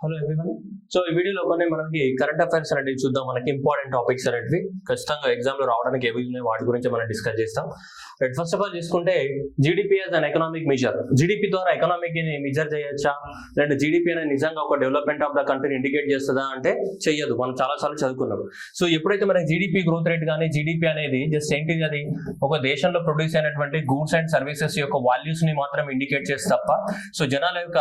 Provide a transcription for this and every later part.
Hello everyone. So ఈ వీడియోలో మనకి కరెంట్ అఫైర్స్ అనేవి చూద్దాం. మనకి ఇంపార్టెంట్ టాపిక్స్ అనేవి ఖచ్చితంగా ఎగ్జామ్ లో రావడానికి ఏవి ఉన్నాయి వాటి గురించి మనం డిస్కస్ చేస్తాం. ఫస్ట్ ఆఫ్ ఆల్ చూసుకుంటే GDP as an economic measure. GDP ద్వారా ఎకనామిక్ ని మెజర్ చేయొచ్చా, లేదంటే జీడిపి అనేది నిజంగా ఒక డెవలప్మెంట్ ఆఫ్ ద కంట్రీని ఇండికేట్ చేస్తుందా అంటే చెయ్యదు. మనం చాలా సార్లు చదువుకున్నాం. సో ఎప్పుడైతే మనకి జీడిపి గ్రోత్ రేట్ కానీ జీడిపి అనేది జస్ట్ ఏంటిది, అది ఒక దేశంలో ప్రొడ్యూస్ అయినటువంటి గూడ్స్ అండ్ సర్వీసెస్ యొక్క వాల్యూస్ ని మాత్రం ఇండికేట్ చేస్తే తప్ప సో జనాల యొక్క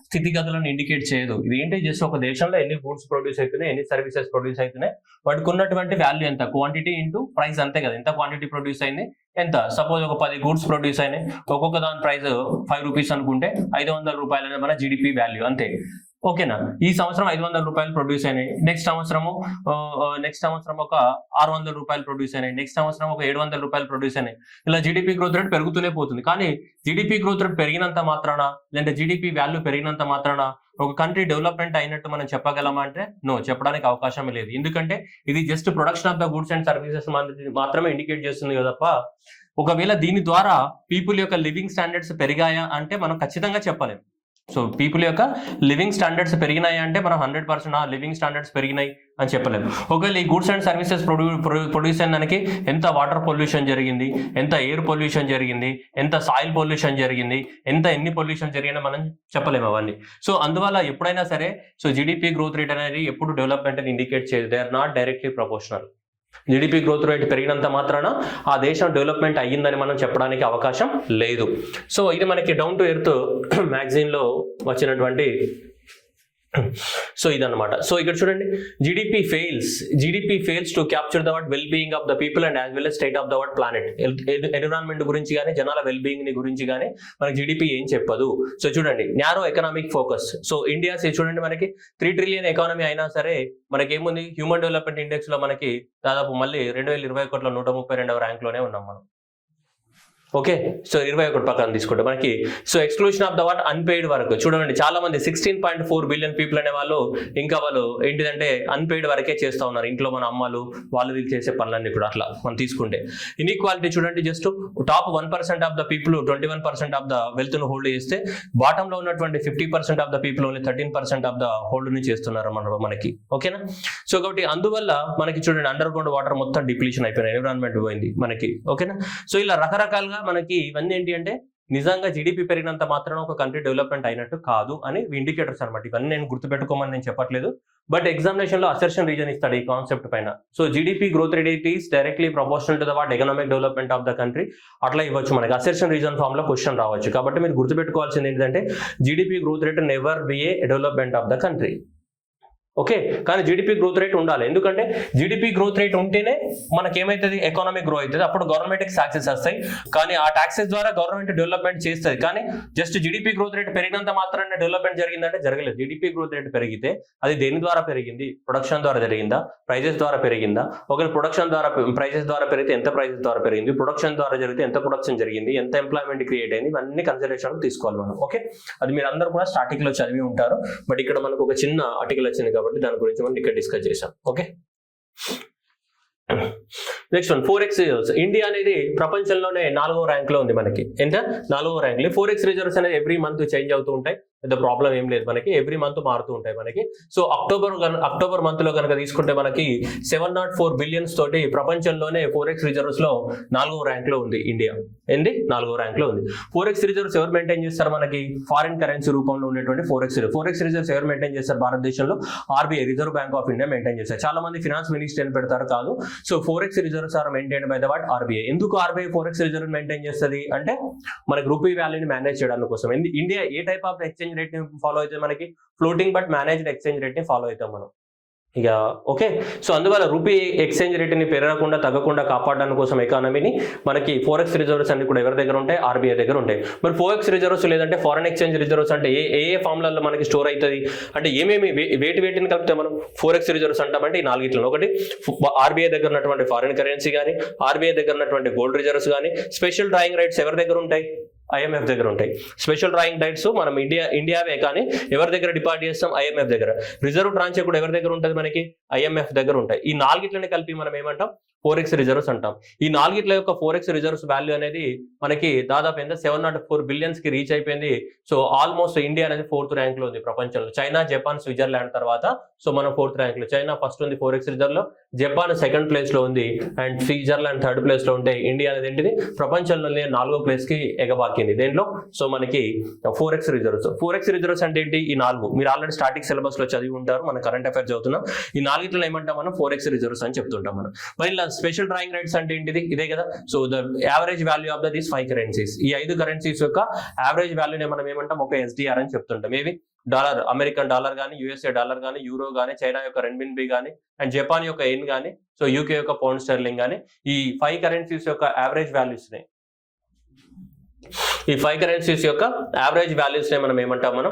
స్థితిగతులను ఇండికేట్ చేయదు. ఇది ఏంటి, జస్ట్ ఒక దేశంలో ఎన్ని గూడ్స్ ప్రొడ్యూస్ అవుతున్నాయి, ఎన్ని సర్వీసెస్ ప్రొడ్యూస్ అవుతున్నాయి, వాటికి ఉన్నటువంటి వాల్యూ ఎంత, క్వాంటిటీ ఇంటూ ప్రైస్, అంతే కదా. ఎంత క్వాంటిటీ ప్రొడ్యూస్ అయింది, ఎంత. సపోజ్ ఒక 10 గూడ్స్ ప్రొడ్యూస్ అయినాయి, ఒక్కొక్క దాని ప్రైస్ 5 రూపీస్ అనుకుంటే 500 రూపాయలు అనేది మన జీడిపి వాల్యూ, అంతే. ఓకేనా. ఈ సంవత్సరం 500 రూపాయలు ప్రొడ్యూస్ అయినాయి, నెక్స్ట్ సంవత్సరం ఒక 600 రూపాయలు ప్రొడ్యూస్ అయినాయి, నెక్స్ట్ సంవత్సరం ఒక 700 రూపాయలు ప్రొడ్యూస్ అయినాయి. ఇలా జీడిపి గ్రోత్ రేట్ పెరుగుతూనే పోతుంది. కానీ జీడిపి గ్రోత్ రేట్ పెరిగినంత మాత్రాన, లేదంటే జీడిపి వాల్యూ పెరిగినంత మాత్రాన ఒక కంట్రీ డెవలప్మెంట్ అయినట్టు మనం చెప్పగలమా అంటే నో, చెప్పడానికి అవకాశం లేదు. ఎందుకంటే ఇది just production of the goods and services మాత్రమే ఇండికేట్ చేస్తుంది తప్ప ఒకవేళ దీని ద్వారా పీపుల్ యొక్క లివింగ్ స్టాండర్డ్స్ పెరిగాయా అంటే మనం ఖచ్చితంగా చెప్పలేము. సో పీపుల్ యొక్క లివింగ్ స్టాండర్డ్స్ పెరిగినాయి అంటే మనం 100% లివింగ్ స్టాండర్డ్స్ పెరిగినాయి అని చెప్పలేము. ఒకవేళ ఈ గూడ్స్ అండ్ సర్వీసెస్ ప్రొడ్యూస్ అయిన దానికి ఎంత వాటర్ పొల్యూషన్ జరిగింది, ఎంత ఎయిర్ పొల్యూషన్ జరిగింది, ఎంత సాయిల్ పొల్యూషన్ జరిగింది, ఎన్ని పొల్యూషన్ జరిగినా మనం చెప్పలేము అవన్నీ. సో అందువల్ల ఎప్పుడైనా సరే సో జీడిపి గ్రోత్ రేట్ అనేది ఎప్పుడు డెవలప్మెంట్ అని ఇండికేట్ చేయదు. They are not directly proportional. GDP growth rate పెరిగినంత మాత్రాన ఆ దేశం డెవలప్మెంట్ అయ్యిందని మనం చెప్పడానికి అవకాశం లేదు. సో ఇది మనకి డౌన్ టు ఎర్త్ మ్యాగజైన్ లో వచ్చినటువంటి సో ఇదన్నమాట. సో ఇక్కడ చూడండి, GDP fails to capture the word well being of the people and as well as state of the word planet. Environment గురించి కానీ జనాల వెల్ బీయింగ్ ని గురించి కానీ మనకి జీడిపి ఏం చెప్పదు. సో చూడండి, narrow economic focus. So India చూడండి, మనకి 3 ట్రిలియన్ ఎకానమీ అయినా సరే మనకి ఏముంది, హ్యూమన్ డెవలప్మెంట్ ఇండెక్స్ లో మనకి దాదాపు మళ్ళీ 2021లో 132వ ర్యాంక్ లోనే ఉన్నాం మనం. ఓకే. సో 21 పక్కన తీసుకుంటే మనకి so exclusion of the what unpaid work. చూడండి, చాలా మంది 16.4 బిలియన్ పీపుల్ అనే వాళ్ళు ఇంకా వాళ్ళు ఏంటిదంటే అన్పెయిడ్ వరకే చేస్తూ ఉన్నారు. ఇంట్లో మన అమ్మలు వాళ్ళు వీళ్ళు చేసే పనులన్నీ ఇప్పుడు అట్లా మనం తీసుకుంటే. ఇన్ఈక్వాలిటీ చూడండి, just top 1% of the people 21% of the wealth ను హోల్డ్ చేస్తే బాటమ్ లో ఉన్నటువంటి 50% of the people only 13% of the hold ని చేస్తున్నారు మనకి. ఓకేనా. సో కాబట్టి అందువల్ల మనకి చూడండి, అండర్ గ్రౌండ్ వాటర్ మొత్తం డిప్లీషన్ అయిపోయినాయి, ఎన్విరాన్మెంట్ పోయింది మనకి. ఓకేనా. సో ఇలా రకరకాలుగా మనకి ఇవన్నీ ఏంటి అంటే నిజంగా జీడిపి పెరిగినంత మాత్రం ఒక కంట్రీ డెవలప్మెంట్ అయినట్టు కాదు అని ఇండికేటర్స్ అనమాట. ఇవన్నీ నేను గుర్తుపెట్టుకోమని నేను చెప్పట్లేదు, బట్ ఎగ్జామినేషన్ లో అసర్షన్ రీజన్ ఇస్తాడు ఈ కాన్సెప్ట్ పైన. So GDP growth rate is directly proportional to the what economic development of the country. అట్లా ఇవ్వచ్చు మనకి, అసర్షన్ రీజన్ ఫామ్ లో క్వశ్చన్ రావచ్చు. కాబట్టి మీరు గుర్తుపెట్టుకోవాల్సింది ఏంటంటే GDP growth rate never be A development of the country. Okay. కానీ జీడిపి గ్రోత్ రేట్ ఉండాలి. ఎందుకంటే జీడిపి గ్రోత్ రేట్ ఉంటేనే మనకి ఏమైతుంది, ఎకానమిక్ గ్రో అవుతుంది. అప్పుడు గవర్నమెంట్కి ట్యాక్సెస్ వస్తాయి, కానీ ఆ ట్యాక్సెస్ ద్వారా గవర్నమెంట్ డెవలప్మెంట్ చేస్తుంది. కానీ జస్ట్ జీడిపి గ్రోత్ రేట్ పెరిగినంత మాత్రాన డెవలప్మెంట్ జరిగిందంటే జరగలేదు. జీడిపి గ్రోత్ రేట్ పెరిగితే అది దేని ద్వారా పెరిగింది, ప్రొడక్షన్ ద్వారా జరిగిందా, ప్రైజెస్ ద్వారా పెరిగిందా? ఒకవేళ ప్రొడక్షన్ ద్వారా ప్రైజెస్ ద్వారా పెరిగితే ఎంత ప్రైజెస్ ద్వారా పెరిగింది, ప్రొడక్షన్ ద్వారా జరిగితే ఎంత ప్రొడక్షన్ జరిగింది, ఎంత ఎంప్లాయ్మెంట్ క్రియేట్ అయింది, ఇవన్నీ కన్సిడరేషన్ తీసుకోవాలి మనం. ఓకే. అది మీరు అందరూ కూడా స్టార్టింగ్ లో చదివి ఉంటారు, బట్ ఇక్కడ మనకు ఒక చిన్న ఆర్టికల్ వచ్చింది కాబట్టి దాని గురించి మనం ఇక్కడ డిస్కస్ చేసాం. Okay. Next one, 4x reserves. India అనేది ప్రపంచంలోనే 4వ ర్యాంక్ లో ఉంది మనకి. ఎంత 4వ ర్యాంక్ లో 4x రిజర్వ్స్ అనేది ఎవ్రీ మంత్ చేంజ్ అవుతూ ఉంటాయి. పెద్ద ప్రాబ్లం ఏం లేదు మనకి, ఎవ్రీ మంత్ మారుతూ ఉంటాయి మనకి. సో అక్టోబర్ మంత్ లో కనుక తీసుకుంటే మనకి 704 బిలియన్స్ తోటి ప్రపంచంలోనే 4x రిజర్వ్స్ లో 4వ ర్యాంక్ లో ఉంది ఇండియా. 4వ ర్యాంక్ లో ఉంది. 4x రిజర్వ్స్ ఎవరు మెయింటైన్ చేస్తారు మనకి, ఫారిన్ కరెన్సీ రూపంలో ఉన్నటువంటి 4x రిజర్వ్స్ ఎవరు మెయింటైన్ చేస్తారు భారతదేశంలో, RBI reserve bank of India maintain చేస్తారు. చాలా మంది ఫినాన్స్ మినిస్టర్ అని పెడతారు, కాదు. So 4x reserves are maintained by the what RBI. ఎందుకు ఆర్బీఐ 4x రిజర్వ్ మెయింటైన్ చేస్తుంది అంటే మనకి రూపీ వాల్యూని మేనేజ్ చేయడానికి కోసం. ఇండియా ఏ టైప్ ఆఫ్ ఎక్స్చేంజ్ రేట్ ని ఫాలో అయితే మనకి, floating but managed exchange rate ని ఫాలో అవుతాం మనం ఇక. ఓకే. సో అందువల్ల రూపీ ఎక్స్చేంజ్ రేట్ ని పెరగకుండా తగ్గకుండా కాపాడడానికి కోసం ఎకానమీని మనకి 4x రిజర్వ్స్ అన్ని కూడా ఎవరి దగ్గర ఉంటాయి, ఆర్బీఐ దగ్గర ఉంటాయి. మరి 4x రిజర్వ్స్ లేదంటే ఫారెన్ ఎక్స్చేంజ్ రిజర్వ్స్ అంటే ఏ ఫామ్లలో మనకి స్టోర్ అవుతుంది అంటే ఏమేమి వేటిని కలిపితే మనం 4x రిజర్వ్స్ అంటామంటే ఈ 4 ఒకటి ఆర్బీఐ దగ్గర ఉన్నటువంటి ఫారిన్ కరెన్సీ కానీ, ఆర్బీఐ దగ్గర ఉన్నటువంటి గోల్డ్ రిజర్వ్స్ కానీ, స్పెషల్ డ్రాయింగ్ రైట్స్ ఎవరి దగ్గర ఉంటాయి, ఐఎంఎఫ్ దగ్గర ఉంటాయి. స్పెషల్ డ్రాయింగ్ రైట్స్ మనం ఇండియావే కానీ ఎవరి దగ్గర డిపాజిట్ చేస్తాం? ఐఎంఎఫ్ దగ్గర. రిజర్వ్ ట్రాన్చ్ కూడా ఎవరి దగ్గర ఉంటుంది? మనకి ఐఎంఎఫ్ దగ్గర ఉంటాయి. ఈ నాలుగిట్లని కలిపి మనం ఏమంటాం? ఫోరెక్స్ రిజర్వ్స్ అంటాం. ఈ నాలుగిట్ల యొక్క ఫోరెక్స్ రిజర్వ్స్ వాల్యూ అనేది మనకి దాదాపు ఎంత 704 బిలియన్స్ కి రీచ్ అయిపోయింది. సో ఆల్మోస్ట్ ఇండియా అనేది 4th ర్యాంక్ లో ఉంది ప్రపంచంలో. చైనా, జపాన్, స్విట్జర్లాండ్ తర్వాత సో మనం 4th ర్యాంక్ లో. చైనా ఫస్ట్ ఉంది ఫోరెక్స్ రిజర్వ్ లో, జపాన్ 2nd ప్లేస్ లో ఉంది, అండ్ స్విట్జర్లాండ్ 3rd ప్లేస్ లో ఉంటే ఇండియా అనేది ఏంటిది ప్రపంచంలోనే 4వ ప్లేస్ కి ఎగబాకింది. దేంట్లో? సో మనకి ఫోరెక్స్ రిజర్వ్స్. ఫోరెక్స్ రిజర్వ్స్ అంటే ఏంటి? ఈ 4 మీరు ఆల్రెడీ స్టాటిక్ సిలబస్ లో చదివి ఉంటారు, మన కరెంట్ అఫైర్స్ చదువుతున్నాం. ఈ 4 ఏమంటాం మనం? ఫోరెక్స్ రిజర్వ్స్ అని చెప్తుంటాం మనం. మరి ఇలా స్పెషల్ డ్రాయింగ్ రైట్స్ అంటే ఏంటిది? ఇదే కదా. So the average value of these 5 currencies, ఈ 5 కరెన్సీస్ యొక్క యావరేజ్ వాల్యూనే మనం ఏమంటాం? ఒక ఎస్డిఆర్ అని చెప్తుంటాం. ఏవి? డాలర్, అమెరికన్ డాలర్ కానీ, యుఎస్ఏ డాలర్ కానీ, యూరో కానీ, చైనా యొక్క రెన్మిన్బి కానీ, అండ్ జపాన్ యొక్క ఎన్ కానీ, సో యూకే యొక్క పౌండ్ స్టెర్లింగ్ కానీ, ఈ 5 కరెన్సీస్ యొక్క యావరేజ్ వాల్యూస్ నే మనం ఏమంటాం? మనం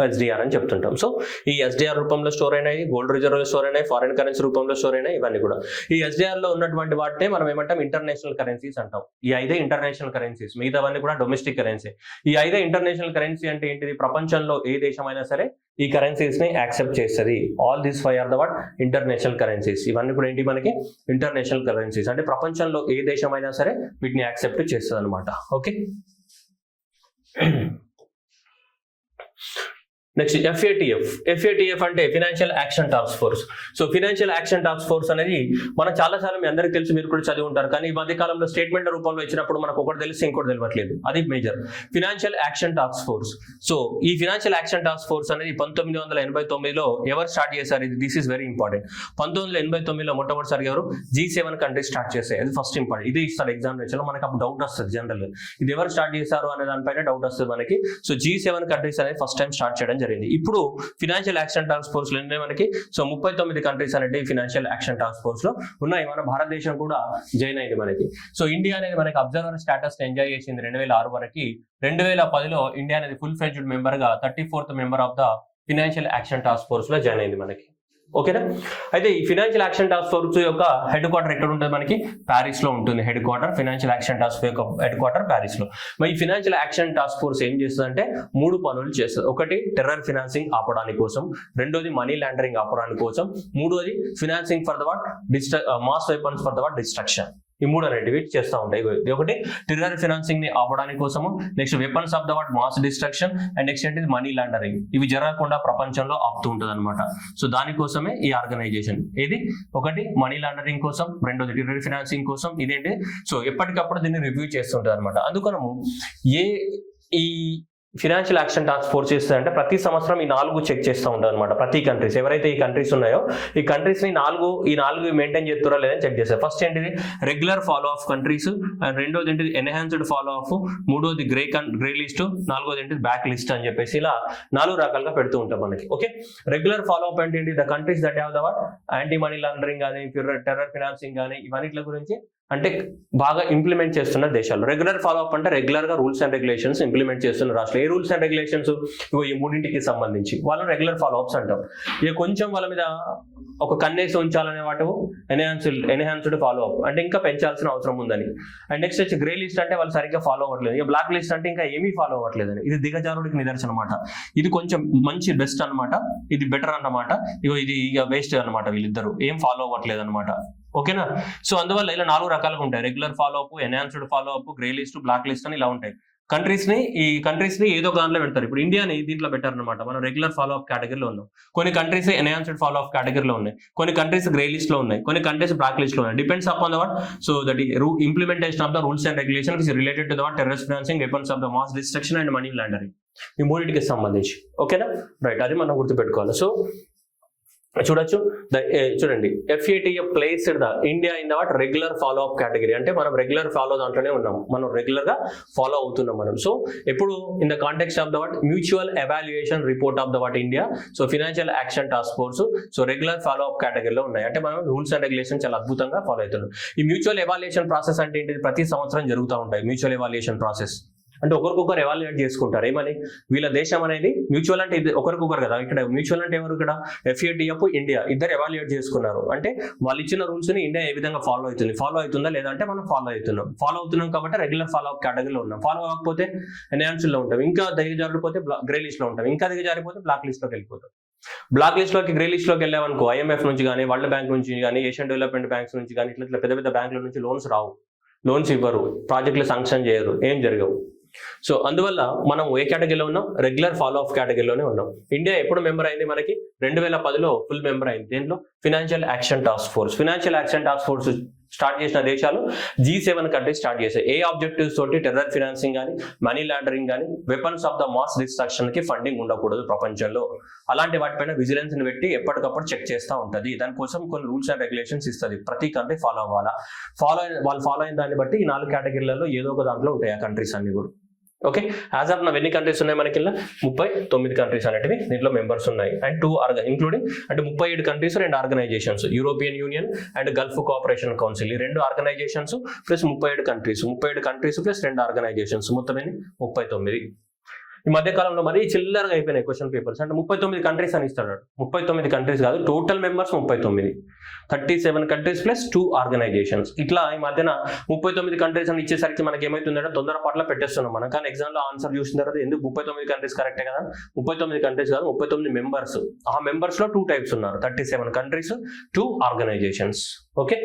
ఎస్డిఆర్ అని చెప్తుంటాం. సో ఈ ఎస్డిఆర్ రూపంలో స్టోర్ అయినాయి, గోల్డ్ రిజర్వ్ స్టోర్ అయినాయి, ఫారెన్ కరెన్సీ రూపంలో స్టోర్ అయినాయి, ఇవన్నీ కూడా. ఈ ఎస్డిఆర్ లో ఉన్నటువంటి వాటినే మనం ఏమంటాం? ఇంటర్నేషనల్ కరెన్సీస్ అంటాం. ఈ 5 ఇంటర్నేషనల్ కరెన్సీస్, మిగతావన్నీ కూడా డొమెస్టిక్ కరెన్సీ. ఈ 5 ఇంటర్నేషనల్ కరెన్సీ అంటే ఏంటిది? ప్రపంచంలో ఏ దేశమైనా సరే ఈ కరెన్సీస్ ని యాక్సెప్ట్ చేస్తుంది. All these 5 are the what? International currencies. ఇవన్నీ కూడా ఏంటి? మనకి ఇంటర్నేషనల్ కరెన్సీస్ అంటే ప్రపంచంలో ఏ దేశమైనా సరే వీటిని యాక్సెప్ట్ చేస్తుంది అనమాట. ఓకే, నెక్స్ట్ FATF అంటే financial action task force. So financial action task force అనేది మనం చాలాసార్లు మీ అందరికీ తెలుసు, మీరు కూడా చదివి ఉంటారు. కానీ ఈ మధ్య కాలంలో స్టేట్మెంట్ రూపంలో ఇచ్చినప్పుడు మనకు ఒకటి తెలిసి ఇంకోటి తెలియట్లేదు. అది major financial action task force. So ఈ ఫినాన్షియల్ యాక్షన్ టాస్క్ ఫోర్స్ అనేది 1989లో ఎవరు స్టార్ట్ చేశారు? ఇది దిస్ ఇస్ వెరీ ఇంపార్టెంట్. 1989లో మొట్టమొదటిసారి ఎవరు? G7 కంట్రీస్ స్టార్ట్ చేశాయి. అది ఫస్ట్ ఇంపార్టెంట్. ఇది ఇస్తారు ఎగ్జామినేషన్ లో, మనకు అప్పుడు డౌట్ వస్తుంది జనరల్, ఇది ఎవరు స్టార్ట్ చేశారు అనే దానిపైన డౌట్ వస్తుంది మనకి. సో G7 కంట్రీస్ అనేది ఫస్ట్ టైం స్టార్ట్ చేయడం జరిగింది. ఇప్పుడు ఫినాన్షియల్ యాక్షన్ టాస్క్ ఫోర్స్ లో మనకి సో 39 కంట్రీస్ అనేది ఫినాన్షియల్ యాక్షన్ టాస్క్ ఫోర్స్ లో ఉన్నాయి. మన భారతదేశం కూడా జాయిన్ అయింది మనకి. సో ఇండియా అనేది మనకి అబ్జర్వర్ స్టేటస్ ఎంజాయ్ చేసింది 2006 వరకు. 2010లో ఇండియా అనేది ఫుల్ ఫ్లెడ్జ్డ్ మెంబర్ గా 34th member of the financial action task force లో జాయిన్ అయింది మనకి. ఓకేనా? అయితే ఈ ఫినాన్షియల్ యాక్షన్ టాస్క్ ఫోర్స్ యొక్క హెడ్ క్వార్టర్ ఎక్కడ ఉంటుంది? మనకి ప్యారిస్ లో ఉంటుంది head quarter. Financial action task force యొక్క హెడ్ క్వార్టర్ ప్యారిస్ లో. మరి ఈ ఫినాన్షియల్ యాక్షన్ టాస్క్ ఫోర్స్ ఏం చేస్తుంది అంటే 3 పనులు చేస్తుంది. ఒకటి టెర్రర్ ఫినాన్సింగ్ ఆపడానికి కోసం, రెండోది మనీ లాండరింగ్ ఆపడానికి కోసం, మూడోది financing for the what? Mass weapons for the what? Destruction. ఈ 3 అనేటివి చేస్తూ ఉంటాయి. ఒకటి టెర్రర్ ఫినాన్సింగ్ ని ఆపడానికి కోసము, next weapons of the what? Mass destruction, and next ఏంటి? Money laundering. ఇవి జరగకుండా ప్రపంచంలో ఆపుతూ ఉంటుంది అనమాట. సో దానికోసమే ఈ ఆర్గనైజేషన్. ఏది? ఒకటి మనీ లాండరింగ్ కోసం, రెండోది టెర్రర్ ఫినాన్సింగ్ కోసం. ఇదేంటి? సో ఎప్పటికప్పుడు దీన్ని రివ్యూ చేస్తుంటుంది అనమాట. అందుకనము ఈ ఫినాన్షియల్ యాక్షన్ టాస్క్ ఫోర్స్ చేస్తుందంటే ప్రతి సంవత్సరం ఈ 4 చెక్ చేస్తూ ఉంటారు అనమాట. ప్రతి కంట్రీస్ ఎవరైతే ఈ కంట్రీస్ ఉన్నాయో ఈ కంట్రీస్ ని ఈ నాలుగు మెయింటైన్ చేస్తారో లేదని చెక్ చేస్తారు. ఫస్ట్ ఏంటిది? Regular follow of countries, and రెండోది ఏంటిది? ఎన్హాన్స్డ్ ఫాలో ఆఫ్, మూడోది గ్రే లిస్ట్, నాలుగోది ఏంటిది? బ్యాక్ లిస్ట్ అని చెప్పేసి ఇలా 4 రకాలుగా పెడుతూ ఉంటాం మనకి. ఓకే, రెగ్యులర్ ఫాలో అప్ అంటే ఏంటి? The countries that have the what? Anti money laundering కానీ, టెర్రర్ ఫినాన్సింగ్ కానీ, ఇవన్నిటి గురించి అంటే బాగా ఇంప్లిమెంట్ చేస్తున్న దేశాలు. రెగ్యులర్ ఫాలో అప్ అంటే రెగ్యులర్ గా రూల్స్ అండ్ రెగ్యులేషన్స్ ఇంప్లిమెంట్ చేస్తున్న రాష్ట్రాలు. ఏ రూల్స్ అండ్ రెగ్యులేషన్స్? ఈ 3టికి సంబంధించి వాళ్ళని రెగ్యులర్ ఫాలో అప్స్ అంటాం. ఇక కొంచెం వాళ్ళ మీద ఒక కన్నేసి ఉంచాలనే వాటి ఎన్హాన్స్డ్ ఫాలో అప్ అంటే ఇంకా పెంచాల్సిన అవసరం ఉందని. అండ్ నెక్స్ట్ వచ్చి గ్రే లిస్ట్ అంటే వాళ్ళు సరిగ్గా ఫాలో అవ్వట్లేదు. ఇక బ్లాక్ లిస్ట్ అంటే ఇంకా ఏమీ ఫాలో అవ్వట్లేదని. ఇది దిగజారుడికి నిదర్శనం అనమాట. ఇది కొంచెం మంచి బెస్ట్ అనమాట, ఇది బెటర్ అన్నమాట. ఇది ఇక వేస్ట్ అనమాట. వీళ్ళిద్దరు ఏం ఫాలో అవ్వట్లేదు అనమాట. ఓకేనా? సో అందువల్ల ఇలా 4 రకాలుగా ఉంటాయి. Regular follow up, enhanced follow up, grey list, black list అని ఇలా ఉంటాయి. ఈ కంట్రీస్ ని ఏదో దాంట్లో పెడతారు. ఇప్పుడు ఇండియాని దీంట్లో పెట్టారనమాట. మనం రెగ్యులర్ ఫాలో అప్ కేటగిరీలో ఉన్నాం. కొన్ని కంట్రీస్ ఎన్హాన్స్డ్ ఫాలో అప్ కేటగిరీలో ఉన్నాయి, కొన్ని కంట్రీస్ గ్రే లిస్ట్ లో ఉన్నాయి, కొన్ని కంట్రీస్ బ్లాక్ లిస్ట్ లో ఉన్నాయి. Depends upon the what? So that implementation of the rules and regulation is related to the what? Terrorist financing, weapons of the mass destruction and money laundering. ఈ 3టికి సంబంధించి. ఓకేనా? Right, అది మనం గుర్తుపెట్టుకోవాలి. So చూడొచ్చు, చూడండి, FATF placed the India in the what? Regular follow up category. అంటే మనం రెగ్యులర్ ఫాలో దాంట్లోనే ఉన్నాం, మనం రెగ్యులర్ గా ఫాలో అవుతున్నాం మనం. సో ఎప్పుడు in the context of the what? Mutual evaluation report of the what? India. So financial action task force so regular follow up కేటగిరీలో ఉన్నాయి. అంటే మనం రూల్స్ అండ్ రెగ్యులేషన్ చాలా అద్భుతంగా ఫాలో అవుతున్నాం. ఈ మ్యూచువల్ ఎవాల్యుయేషన్ ప్రాసెస్ అంటే ఏంటిది? ప్రతి సంవత్సరం జరుగుతూ ఉంటాయి మ్యూచువల్ ఎవాల్యుయేషన్ ప్రాసెస్. అంటే ఒకరికొకరు ఎవాల్యుయేట్ చేసుకుంటారు. ఏమని? వీళ్ళ దేశం అనేది మ్యూచువల్ అంటే ఇది ఒకరికొకరు కదా. ఇక్కడ మ్యూచువల్ అంటే ఎవరు? ఇక్కడ FATF ఇండియా ఇద్దరు ఎవాల్యుయేట్ చేసుకున్నారు. అంటే వాళ్ళు ఇచ్చిన రూల్స్ ని ఇండియా ఏ విధంగా ఫాలో అవుతుందా లేదంటే మనం ఫాలో అవుతున్నాం కాబట్టి రెగ్యులర్ ఫాలో అప్ కేటగిరీలో ఉన్నాం. ఫాలో అవ్వకపోతే ఎన్హాన్స్డ్ లో ఉంటాం, ఇంకా దిగజారిపోతే గ్రే లిస్ట్ లో ఉంటాం, ఇంకా దిగజారిపోతే బ్లాక్ లిస్ట్ లోకి వెళ్ళిపోతాం. బ్లాక్ లిస్ట్ లోకి గ్రే లిస్ట్ లోకి వెళ్ళామనుకో IMF నుంచి కానీ వరల్డ్ బ్యాంక్ నుంచి కానీ ఏషియన్ డెవలప్మెంట్ బ్యాంక్స్ నుంచి కానీ ఇట్లా పెద్ద పెద్ద బ్యాంకుల నుంచి లోన్స్ రావు, లోన్స్ ఇవ్వరు, ప్రాజెక్టులు శాంక్షన్ చేయరు, ఏం జరగవు. సో అందువల్ల మనం ఏ కేటగిరీలో ఉన్నాం? రెగ్యులర్ ఫాలో అప్ కేటగిరీలోనే ఉన్నాం. ఇండియా ఎప్పుడు మెంబర్ అయింది? మనకి 2010లో ఫుల్ మెంబర్ అయింది. దేంట్లో? Financial action task force start చేసిన దేశాలు G7 కంట్రీస్ స్టార్ట్ చేశాయి. ఏ ఆబ్జెక్టివ్స్ తోటి? టెర్రర్ ఫినాన్సింగ్ కానీ, మనీ లాండరింగ్ కానీ, weapons of the mass destruction కి ఫండింగ్ ఉండకూడదు ప్రపంచంలో. అలాంటి వాటిపైన విజిలెన్స్ ని పెట్టి ఎప్పటికప్పుడు చెక్ చేస్తూ ఉంటుంది. దానికోసం కొన్ని రూల్స్ అండ్ రెగ్యులేషన్స్ ఇస్తుంది. ప్రతి కంట్రీ ఫాలో అవ్వాలా. వాళ్ళు ఫాలో అయిన దాన్ని బట్టి ఈ 4 కేటగిరీలలో ఏదో ఒక దాంట్లో ఉంటాయి ఆ కంట్రీస్ అన్ని కూడా. ఓకే, యాజ్ ఆఫ్ నౌ ఎన్ని కంట్రీస్ ఉన్నాయి మనకి? 39 కంట్రీస్ అనేటివి దీంట్లో మెంబర్స్ ఉన్నాయి. అండ్ 2 ఇంక్లూడింగ్ అంటే 37 countries, 2 organisations, European Union and Gulf Cooperation Council, ఈ 2 organisations plus 37 countries plus 2 organisations, మొత్తం 39. ఈ మధ్య కాలంలో మరి చిల్లరగా అయిపోయినాయి క్వశ్చన్ పేపర్స్. అంటే 39 కంట్రీస్ అని ఇస్తాడు. 39 కంట్రీస్ కాదు, total members 39, 37 countries plus 2 organisations. ఇట్లా ఈ మధ్యన 39 కంట్రీస్ అని ఇచ్చేసరికి మనకి ఏమైతుందంటే తొందరపాట్ల పెట్టేస్తున్నాం మనం. కానీ ఎగ్జామ్ లో ఆన్సర్ చూసిన తర్వాత ఎందుకు 39 కంట్రీస్ కరెక్టే కదా? 39 కంట్రీస్ కాదు, 39 మెంబర్స్. ఆ మెంబర్స్ లో 2 టైప్స్ ఉన్నారు, 37 countries, 2 organisations. Okay,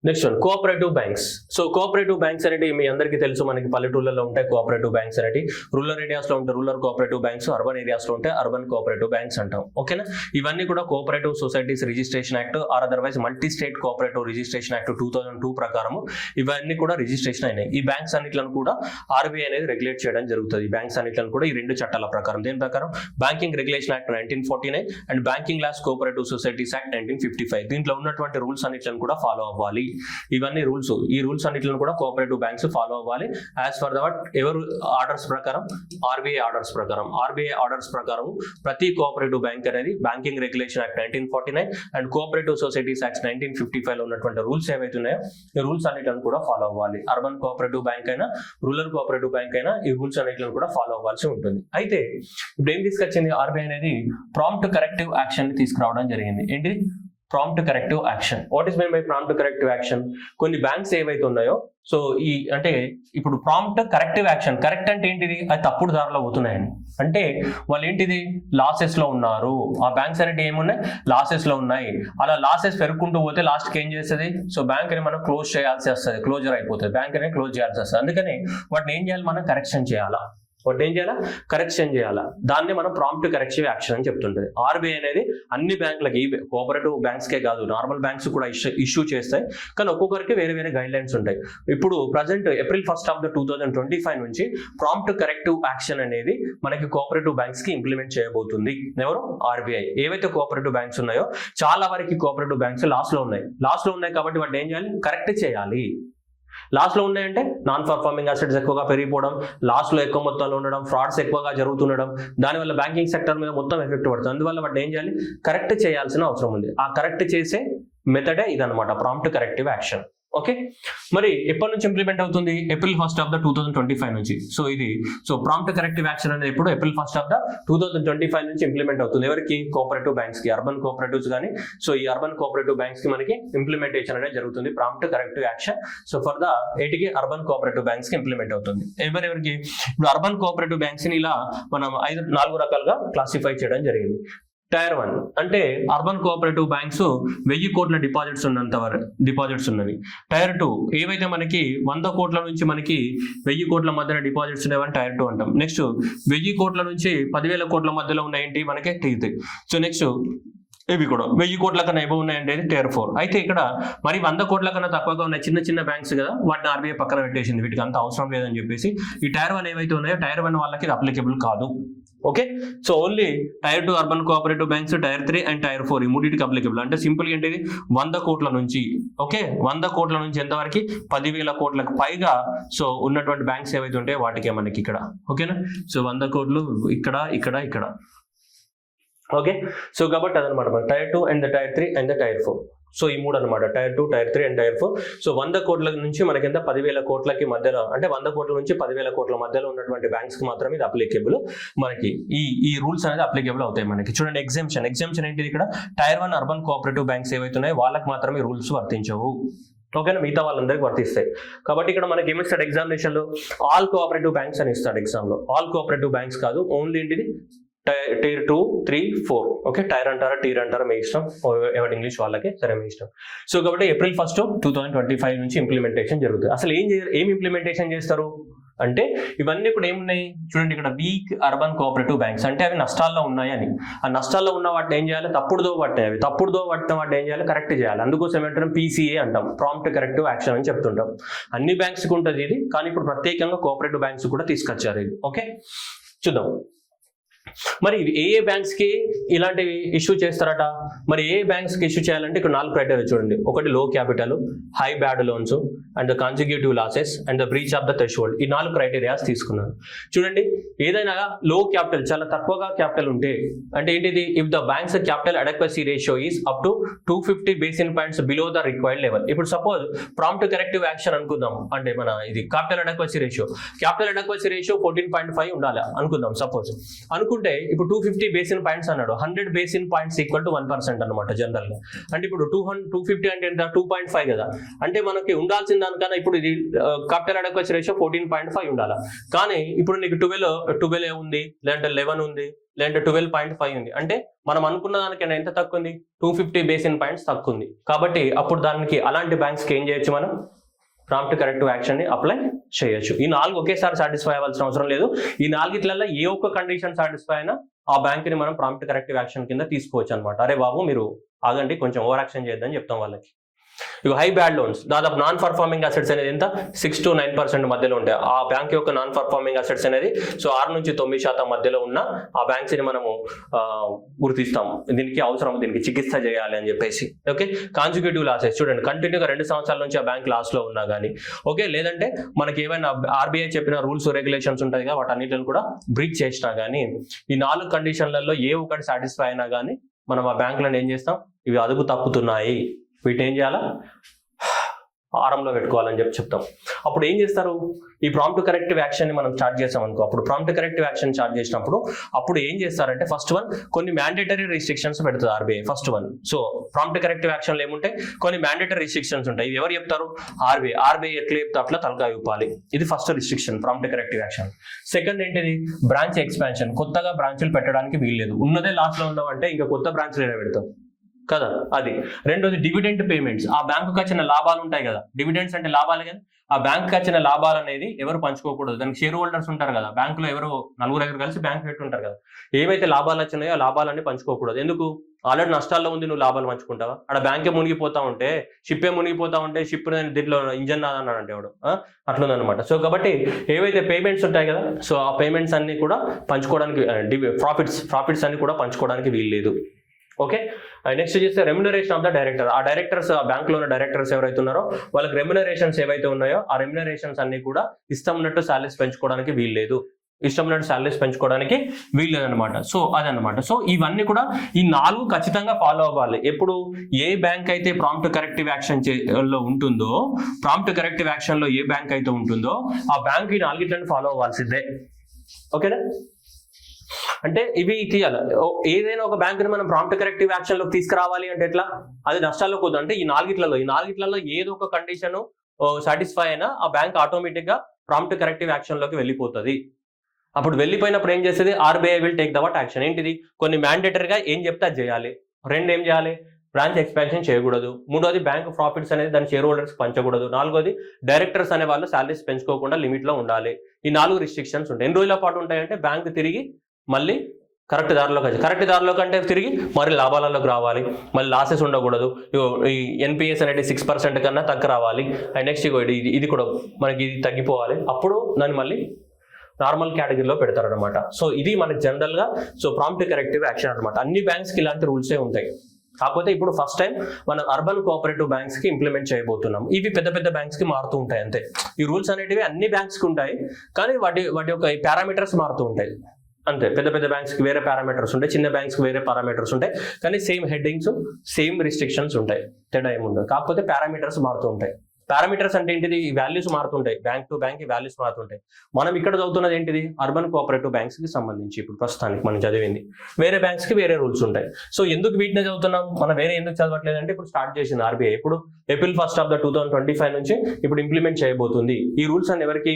next one, cooperative banks. So cooperative banks అనేవి మీ అందరికీ తెలుసు, మనకి పల్లెటూళ్ళలో ఉంటాయి కోఆపరేటివ్ బ్యాంక్స్ అనేవి. రూరల్ ఏరియాస్ లో ఉంటే rural cooperative banks, urban areas లో ఉంటే అర్బన్ కోఆపరేటివ్ బ్యాంక్స్ అంటాం. ఓకేనా? ఇవన్నీ కూడా cooperative societies registration act or otherwise multi state cooperative registration act 2002 ప్రకారం ఇవన్నీ కూడా రిజిస్ట్రేషన్ అయినాయి. ఈ బ్యాంక్స్ అన్నిట్లను కూడా RBI అనేది రెగ్యులేట్ చేయడం జరుగుతుంది. ఈ బ్యాంక్స్ అన్నిట్లను కూడా ఈ 2 చట్టాల ప్రకారం. దేని ప్రకారం? Banking regulation act 1949 and banking laws cooperative societies act 1955. దీంట్లో ఉన్నటువంటి రూల్స్ అన్నిట్లను కూడా ఫాలో అవ్వాలి. ఇవన్నీ రూల్స్, ఈ రూల్స్ అన్నిటిని కూడా కోఆపరేటివ్ బ్యాంక్స్ ఫాలో అవ్వాలి. యాజ్ ఫర్ దట్ ఎవరు ఆర్డర్స్ ప్రకారం? RBI ఆర్డర్స్ ప్రకారం. RBI ఆర్డర్స్ ప్రకారం ప్రతి కోఆపరేటివ్ బ్యాంక్ అనేది banking regulation act 1949 and cooperative societies act 1955 లో ఉన్నటువంటి రూల్స్ ఏవైతే ఉన్నాయో ఈ రూల్స్ అన్నిటిని కూడా ఫాలో అవ్వాలి. అర్బన్ కోఆపరేటివ్ బ్యాంక్ అయినా రూరల్ కోఆపరేటివ్ బ్యాంక్ అయినా ఈ రూల్స్ అన్నిటిని కూడా ఫాలో అవ్వాల్సి ఉంటుంది. అయితే ఇప్పుడు ఏం తీసుకొచ్చింది RBI అనేది? ప్రాంప్ట్ కరెక్టివ్ యాక్షన్ ని తీసుకురావడం జరిగింది. ఏంటి? Prompt corrective action. What is mean by prompt corrective action? కొన్ని బ్యాంక్స్ ఏవైతే ఉన్నాయో, సో ఈ అంటే ఇప్పుడు ప్రాంప్ట్ కరెక్టివ్ యాక్షన్, కరెక్ట్ అంటే ఏంటిది? అది తప్పుడు దారిలో పోతున్నాయని. అంటే వాళ్ళు ఏంటిది? లాసెస్ లో ఉన్నారు. ఆ బ్యాంక్స్ అనేవి ఏమున్నాయి? లాసెస్ లో ఉన్నాయి. అలా లాసెస్ పెరుగుకుంటూ పోతే లాస్ట్కి ఏం చేస్తుంది? సో బ్యాంక్ అని మనం క్లోజ్ చేయాల్సి వస్తుంది, క్లోజర్ అయిపోతుంది, బ్యాంక్ అనేది క్లోజ్ చేయాల్సి వస్తుంది. అందుకని వాటిని ఏం చేయాలి? మనం కరెక్షన్ చేయాలా, కరెక్షన్ చేయాలా. దాన్ని మనం ప్రాంప్ట్ కరెక్టివ్ యాక్షన్ అని చెప్తుంటది. RBI అనేది అన్ని బ్యాంకులకి, కోఆపరేటివ్ బ్యాంక్స్కే కాదు నార్మల్ బ్యాంక్స్ కూడా ఇష్యూ చేస్తాయి. కానీ ఒక్కొక్కరికి వేరే వేరే గైడ్ లైన్స్ ఉంటాయి. ఇప్పుడు ప్రజెంట్ April 1 of 2025 నుంచి ప్రాంప్ట్ కరెక్టివ్ యాక్షన్ అనేది మనకి కోఆపరేటివ్ బ్యాంక్స్ కి ఇంప్లిమెంట్ చేయబోతుంది. ఎవరు? RBI. ఏవైతే కోఆపరేటివ్ బ్యాంక్స్ ఉన్నాయో చాలా వరకు కోఆపరేటివ్ బ్యాంక్స్ లాస్ లో ఉన్నాయి కాబట్టి వాటిని ఏం చేయాలి? కరెక్ట్ చేయాలి. లాస్ లో ఉన్నాయంటే నాన్ పర్ఫార్మింగ్ అసెట్స్ ఎక్కువగా పెరిగిపోవడం, లాస్ లో ఎక్కువ మొత్తంలో ఉండడం, ఫ్రాడ్స్ ఎక్కువగా జరుగుతుండడం, దానివల్ల బ్యాంకింగ్ సెక్టర్ మీద మొత్తం ఎఫెక్ట్ పడుతుంది. అందువల్ల వాటిని ఏం చేయాలి? కరెక్ట్ చేయాల్సిన అవసరం ఉంది. ఆ కరెక్ట్ చేసే మెథడే ఇదన్నమాట, ప్రాంప్ట్ కరెక్టివ్ యాక్షన్. ఓకే, మరి ఎప్పటి నుంచి ఇంప్లిమెంట్ అవుతుంది? April 1 of 2025 నుంచి. సో ప్రాంప్ట్ కరెక్టివ్ యాక్షన్ అనేది ఎప్పుడు? April 1 of 2025 నుంచి ఇంప్లిమెంట్ అవుతుంది. ఎవరికి? కోఆపరేటివ్ బ్యాంక్స్ కి, అర్బన్ కోఆపరేటివ్స్ కానీ. సో ఈ అర్బన్ కోఆపరేటివ్ బ్యాంక్స్ కి మనకి ఇంప్లిమెంటేషన్ అనేది జరుగుతుంది, prompt corrective action. So for the ఏటికి అర్బన్ కోఆపరేటివ్ బ్యాంక్స్ కి ఇంప్లిమెంట్ అవుతుంది. ఎవరెవరికి? ఇప్పుడు అర్బన్ కోఆపరేటివ్ బ్యాంక్స్ ని ఇలా మనం 4 రకాలుగా క్లాసిఫై చేయడం జరిగింది. Tier 1 అంటే అర్బన్ కోఆపరేటివ్ బ్యాంక్స్ 1000 కోట్ల డిపాజిట్స్ ఉన్నవి. Tier 2 ఏవైతే మనకి 100 కోట్ల నుంచి మనకి 1000 కోట్ల మధ్యన డిపాజిట్స్ ఉన్నవని Tier 2 అంటాం. నెక్స్ట్ 1000 కోట్ల నుంచి 10,000 కోట్ల మధ్యలో ఉన్నాయంటే మనకి Tier 3. సో నెక్స్ట్ ఇవి కూడా 1000 కోట్ల కన్నా ఎబో ఉన్నాయంటే Tier 4. అయితే ఇక్కడ మరి 100 కోట్ల కన్నా తక్కువగా ఉన్న చిన్న బ్యాంక్స్ కదా, వాటిని RBI పక్కన పెట్టేసింది, వీటికి అంత అవసరం లేదని చెప్పేసి. ఈ Tier 1 ఏవైతే ఉన్నాయో Tier 1 వాళ్ళకి అప్లికేబుల్ కాదు. Okay, so only Tier 2 urban cooperative banks, Tier 3 and Tier 4 ఈ మూడింటికి అప్లికేబుల్. అంటే సింపుల్ ఏంటిది? 100 కోట్ల నుంచి, ఓకే 100 కోట్ల నుంచి ఎంతవరకు? 10,000 కోట్లకు పైగా సో ఉన్నటువంటి బ్యాంక్స్ ఏవైతే ఉంటాయో వాటికే మనకి ఇక్కడ. ఓకేనా? సో 100 కోట్లు ఇక్కడ. ఓకే, సో కాబట్టి అదనమాట మన Tier 2 and Tier 3 and Tier 4. So ఈ 3 అనమాట, tier 2, tier 3 and tier 4. So 100 కోట్ల నుంచి మనకి ఎంత 10,000 కోట్లకి మధ్యలో, అంటే 100 కోట్ల నుంచి 10,000 కోట్ల మధ్యలో ఉన్నటువంటి బ్యాంక్స్ కి మాత్రమే ఇది అప్లికేబుల్. మనకి ఈ రూల్స్ అనేది అప్లికేబుల్ అవుతాయి మనకి. చూడండి ఎగ్జామ్షన్ ఏంటిది ఇక్కడ, టైర్ 1 అర్బన్ కోఆపరేటివ్ బ్యాంక్స్ ఏవైతే ఉన్నాయో వాళ్ళకి మాత్రమే రూల్స్ వర్తించవు. ఓకేనా, మిగతా వాళ్ళందరికీ వర్తిస్తాయి. కాబట్టి ఇక్కడ మనకి ఏమిస్తాడు ఎగ్జామినేషన్ లో, ఆల్ కోఆపరేటివ్ బ్యాంక్స్ అని ఇస్తాడు ఎగ్జామ్ లో. ఆల్ కోఆపరేటివ్ బ్యాంక్స్ కాదు, ఓన్లీ ఏంటిది టైర్ 2, 3, 4. ఓకే, టైర్ అంటారా టీర్ అంటారా మీ ఇష్టం, ఎవరి ఇంగ్లీష్ వాళ్ళకి సరే మీ ఇష్టం. సో కాబట్టి April 1, 2025 నుంచి ఇంప్లిమెంటేషన్ జరుగుతుంది. అసలు ఏం ఇంప్లిమెంటేషన్ చేస్తారు అంటే, ఇవన్నీ కూడా ఏమున్నాయి చూడండి ఇక్కడ, వీక్ అర్బన్ కోఆపరేటివ్ బ్యాంక్స్ అంటే అవి నష్టాల్లో ఉన్నాయని. ఆ నష్టాల్లో ఉన్న వాటిని ఏం చేయాలి, తప్పుడుదో పట్టినాయి. అవి తప్పుడుదో పట్టిన వాటిని ఏం చేయాలి, కరెక్ట్ చేయాలి. అందుకోసం ఏమంటాం, PCA అంటాం, ప్రాంప్ట్ కరెక్టివ్ యాక్షన్ అని చెప్తుంటాం. అన్ని బ్యాంక్స్కి ఉంటుంది ఇది, కానీ ఇప్పుడు ప్రత్యేకంగా కోఆపరేటివ్ బ్యాంక్స్ కూడా తీసుకొచ్చారు ఇది. ఓకే, చూద్దాం మరి ఏ బ్యాంక్స్ కి ఇలాంటివి ఇష్యూ చేస్తారట. మరి ఏ బ్యాంక్స్ కి ఇష్యూ చేయాలంటే ఇక్కడ 4 క్రైటీరియా చూడండి. ఒకటి లో capital, high bad loans and the consecutive losses and the breach of the threshold. ఈ 4 క్రైటీరియాస్ తీసుకున్నాను. చూడండి, ఏదైనా లో క్యాపిటల్, చాలా తక్కువగా క్యాపిటల్ ఉంటే అంటే ఏంటిది, if the banks capital adequacy ratio is up to 250 basis points below the required level. ఇప్పుడు సపోజ్ ప్రాంప్ట్ కరెక్టివ్ యాక్షన్ అనుకుందాం, అంటే మన ఇది క్యాపిటల్ అడక్వసీ రేషియో 14.5 ఉండాలి అనుకుందాం. సపోజ్ అనుకుంటే ఇప్పుడు 250 బేసిస్ పాయింట్స్ అన్నాడు, 100 బేసిస్ పాయింట్స్ ఈక్వల్ టు 1% అనమాట జనరల్ గా. అంటే ఇప్పుడు 250 అంటే ఎంత, 2.5 కదా. అంటే మనకి ఉండాల్సిన దానికన్నా ఇప్పుడు ఇది క్యాపిటల్ అడక్వసీ రేషియో 14.5 ఉండాలి. కానీ ఇప్పుడు నీకు 12 ఉంది, లేదంటే 11 ఉంది, లేదంటే 12.5 ఉంది. అంటే మనం అనుకున్న దానికైనా ఎంత తక్కువ ఉంది, 250 బేసిస్ పాయింట్స్ తక్కువ ఉంది. కాబట్టి అప్పుడు దానికి అలాంటి బ్యాంక్స్కి ఏం చేయొచ్చు, మనం ప్రాంప్ట్ కరెక్టివ్ యాక్షన్ ని అప్లై చేయొచ్చు. ఈ 4 ఒకేసారి సాటిస్ఫై అవ్వాల్సిన అవసరం లేదు. ఈ 4 ఏ ఒక్క కండిషన్ సాటిస్ఫై అయినా ఆ బ్యాంక్ ని మనం ప్రాంప్ట్ కరెక్టివ్ యాక్షన్ కింద తీసుకోవచ్చు అనమాట. అరే బాబు మీరు ఆగండి, కొంచెం ఓవర్ యాక్షన్ చేద్దని చెప్తాం వాళ్ళకి. ఇక హై బ్యాడ్ లోన్స్, దాదాపు నాన్ పర్ఫార్మింగ్ అసెట్స్ అనేది ఎంత, 6 to 9% మధ్యలో ఉంటాయి. ఆ బ్యాంక్ యొక్క నాన్ పర్ఫార్మింగ్ అసెట్స్ అనేది 6 నుంచి 9% మధ్యలో ఉన్న ఆ బ్యాంక్స్ ని మనము గుర్తిస్తాం. దీనికి అవసరం, దీనికి చికిత్స చేయాలి అని చెప్పేసి. ఓకే, కాన్సిక్యూటివ్ లాసెస్ చూడండి, కంటిన్యూగా 2 సంవత్సరాల నుంచి ఆ బ్యాంక్ లాస్ లో ఉన్నా కానీ, ఓకే, లేదంటే మనకి ఏమైనా RBI చెప్పిన రూల్స్ రెగ్యులేషన్స్ ఉంటాయి కదా, వాటన్నిటిని కూడా బ్రీచ్ చేసినా కానీ, ఈ 4 కండిషన్లలో ఏ ఒకటి సాటిస్ఫై అయినా కానీ మనం ఆ బ్యాంకులను ఏం చేస్తాం, ఇవి అదుపు తప్పుతున్నాయి, వీటిని ఏం చేయాలా, ఆరంలో పెట్టుకోవాలని చెప్తాం. అప్పుడు ఏం చేస్తారు, ఈ ప్రాంప్ట్ కరెక్టివ్ యాక్షన్ ని మనం స్టార్ట్ చేసాం అనుకో. అప్పుడు ప్రాంప్ట్ కరెక్టివ్ యాక్షన్ స్టార్ట్ చేసినప్పుడు అప్పుడు ఏం చేస్తారంటే, ఫస్ట్ వన్ కొన్ని మ్యాండేటరీ రిస్ట్రిక్షన్స్ పెడుతుంది RBI. First one, so prompt corrective action ఏముంటాయి, కొన్ని మ్యాండేటరీ రిస్ట్రిక్షన్స్ ఉంటాయి. ఇవి ఎవరు చెప్తారు, RBI ఎట్లా చెప్తే అట్లా తలకాయ ఊపాలి. ఇది first restriction prompt corrective action. Second ఏంటిది, బ్రాంచ్ ఎక్స్పాన్షన్, కొత్తగా బ్రాంచ్లు పెట్టడానికి వీల్లేదు. ఉన్నదే లాస్ట్ లో ఉన్నామంటే ఇంకా కొత్త బ్రాంచ్లు ఏదో పెడతాం కదా, అది. రెండోది డివిడెంట్ పేమెంట్స్, ఆ బ్యాంకుకి వచ్చిన లాభాలు ఉంటాయి కదా, డివిడెంట్స్ అంటే లాభాలు కదా, ఆ బ్యాంకుకి వచ్చిన లాభాలు అనేది ఎవరు పంచుకోకూడదు. దానికి షేర్ హోల్డర్స్ ఉంటారు కదా, బ్యాంకులో ఎవరు 4 కలిసి బ్యాంక్ పెట్టుంటారు కదా, ఏవైతే లాభాలు వచ్చినాయో ఆ లాభాలన్నీ పంచుకోకూడదు. ఎందుకు, ఆల్రెడీ నష్టాల్లో ఉంది, నువ్వు లాభాలు పంచుకుంటావా? అక్కడ బ్యాంకే మునిగిపోతా ఉంటే, షిప్పే మునిగిపోతా ఉంటే, షిప్ దీంట్లో ఇంజన్ అన్నాడంటే ఎవడు, అట్లుందనమాట. సో కాబట్టి ఏవైతే పేమెంట్స్ ఉంటాయి కదా, సో ఆ పేమెంట్స్ అన్ని కూడా పంచుకోవడానికి, ప్రాఫిట్స్ అన్ని కూడా పంచుకోవడానికి వీల్లేదు. ఓకే, నెక్స్ట్ చేస్తే రెమ్యునరేషన్ ఆఫ్ ద డైరెక్టర్. ఆ డైరెక్టర్స్, ఆ బ్యాంక్ లో ఉన్న డైరెక్టర్స్ ఎవరైతే ఉన్నారో వాళ్ళకి రెమ్యునరేషన్స్ ఏవైతే ఉన్నాయో ఆ రెమ్యునరేషన్స్ అన్ని కూడా ఇష్టం ఉన్నట్టు సాలరీస్ పెంచుకోవడానికి వీల్లేదు. అనమాట. సో అదనమాట. సో ఇవన్నీ కూడా ఈ 4 ఖచ్చితంగా ఫాలో అవ్వాలి. ఎప్పుడు ఏ బ్యాంక్ అయితే ప్రాంప్ట్ కరెక్టివ్ యాక్షన్ లో ఉంటుందో, ప్రాంప్ట్ కరెక్టివ్ యాక్షన్ లో ఏ బ్యాంక్ అయితే ఉంటుందో ఆ బ్యాంక్ ఈ 4 ఫాలో అవ్వాల్సిందే. ఓకేనా, అంటే ఇవి తీయాలి. ఏదైనా ఒక బ్యాంకుని మనం ప్రాంప్ట్ కరెక్టివ్ యాక్షన్ లోకి తీసుకురావాలి అంటే ఎట్లా, అది నష్టాల్లో పోతుంది. అంటే ఈ 4 ఏదో ఒక కండిషన్ సాటిస్ఫై అయినా ఆ బ్యాంక్ ఆటోమేటిక్ గా ప్రాంప్ట్ కరెక్టివ్ యాక్షన్ లోకి వెళ్ళిపోతుంది. అప్పుడు వెళ్ళిపోయినప్పుడు ఏం చేస్తుంది, RBI will take the what action. ఏంటిది, కొన్ని మ్యాండేటరీగా ఏం చెప్తే అది చేయాలి. 2 ఏం చేయాలి, బ్రాంచ్ ఎక్స్పాన్షన్ చేయకూడదు. 3వది బ్యాంక్ ప్రాఫిట్స్ అనేది దాని షేర్ హోల్డర్స్ పంచకూడదు. 4వది డైరెక్టర్స్ అనే వాళ్ళు సాలరీస్ పెంచుకోకుండా లిమిట్ లో ఉండాలి. ఈ 4 రిస్ట్రిక్షన్స్ ఉంటాయి. ఎన్ని రోజుల పాటు ఉంటాయంటే, బ్యాంక్ తిరిగి మళ్ళీ కరెక్ట్ దారిలో కంటే తిరిగి మరి లాభాలలోకి రావాలి, మళ్ళీ లాసెస్ ఉండకూడదు. ఈ NPS అనేది 6% కన్నా తక్కువ రావాలి. అండ్ నెక్స్ట్ ఇది కూడా మనకి ఇది తగ్గిపోవాలి. అప్పుడు దాన్ని మళ్ళీ నార్మల్ కేటగిరీలో పెడతారనమాట. సో ఇది మనకి జనరల్ గా సో ప్రాంప్ట్ కరెక్టివ్ యాక్షన్ అనమాట. అన్ని బ్యాంక్స్ కి ఇలాంటి రూల్సే ఉంటాయి. కాకపోతే ఇప్పుడు ఫస్ట్ టైం మనం అర్బన్ కోఆపరేటివ్ బ్యాంక్స్ కి ఇంప్లిమెంట్ చేయబోతున్నాం. ఇవి పెద్ద బ్యాంక్స్ కి మారుతూ ఉంటాయి అంతే. ఈ రూల్స్ అనేటివి అన్ని బ్యాంక్స్ కి ఉంటాయి, కానీ వాటి యొక్క పారామీటర్స్ మారుతూ ఉంటాయి. అంతే. పెద్ద పెద్ద బ్యాంక్స్కి వేరే పారామీటర్స్ ఉంటాయి, చిన్న బ్యాంక్స్కి వేరే పారామీటర్స్ ఉంటాయి, కానీ సేమ్ హెడ్డింగ్స్, సేమ్ రిస్ట్రిక్షన్స్ ఉంటాయి, తేడా ఏముండదు. కాకపోతే పారామీటర్స్ మారుతూ ఉంటాయి. పారామీటర్స్ అంటే ఏంటిది? ఈ వాల్యూస్ మారుతుంటాయి, బ్యాంక్ టు బ్యాంక్ ఈ వాల్యూస్ మారుతుంటాయి. మనం ఇక్కడ చదువుతున్నది ఏంటిది? అర్బన్ కోఆపరేటివ్ బ్యాంక్స్ కి సంబంధించి ఇప్పుడు ప్రస్తుతానికి మనం చదివింది. వేరే బ్యాంక్స్ కి వేరే రూల్స్ ఉంటాయి. సో ఎందుకు వీటినే చదువుతున్నాం మనం, వేరే ఎందుకు చదవట్లేదు అంటే ఇప్పుడు స్టార్ట్ చేసింది ఆర్బీఐ. ఇప్పుడు ఏప్రిల్ 1 2025 నుంచి ఇప్పుడు ఇంప్లిమెంట్ చేయబోతుంది ఈ రూల్స్ అని. ఎవరికి?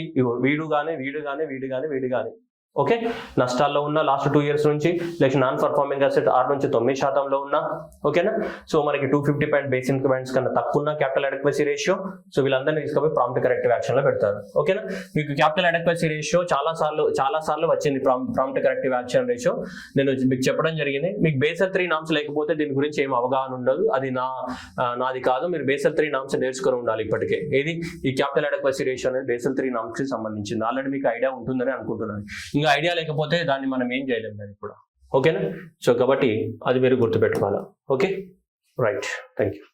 వీడు కానీ ఓకే. నష్టాల్లో ఉన్న లాస్ట్ 2 years నుంచి, లైక్ నాన్ పర్ఫార్మింగ్ అసెట్ 6 నుంచి 9% ఉన్నా, ఓకేనా. సో మనకి 250 బేస్ ఇంక్రిమెంట్స్ కన్నా తక్కువ ఉన్న క్యాపిటల్ అడెక్వసీ రేషియో. సో వీళ్ళందరినీ తీసుకొని ప్రాంప్ట్ కరెక్టివ్ యాక్షన్ లో పెడతారు, ఓకేనా. మీకు క్యాపిటల్ అడెక్వసీ రేషియో చాలా సార్లు వచ్చింది, ప్రాంప్ట్ కరెక్టివ్ యాక్షన్ రేషియో నేను మీకు చెప్పడం జరిగింది. మీకు బేసల్ 3 నామ్స్ లేకపోతే దీని గురించి ఏం అవగాహన ఉండదు, అది నాది కాదు. మీరు బేసల్ 3 నామ్స్ నేర్చుకొని ఉండాలి ఇప్పటికే. ఏది? ఈ క్యాపిటల్ అడెక్వసీ రేషియో అనేది బేసల్ 3 నామ్స్ కి సంబంధించింది. ఆల్రెడీ మీకు ఐడియా ఉంటుందని అనుకుంటున్నాను. ఇంకా ఐడియా లేకపోతే దాన్ని మనం ఏం చేయలేము దాన్ని కూడా, ఓకేనా. సో కాబట్టి అది మీరు గుర్తుపెట్టుకోవాలా, ఓకే. Right, thank you.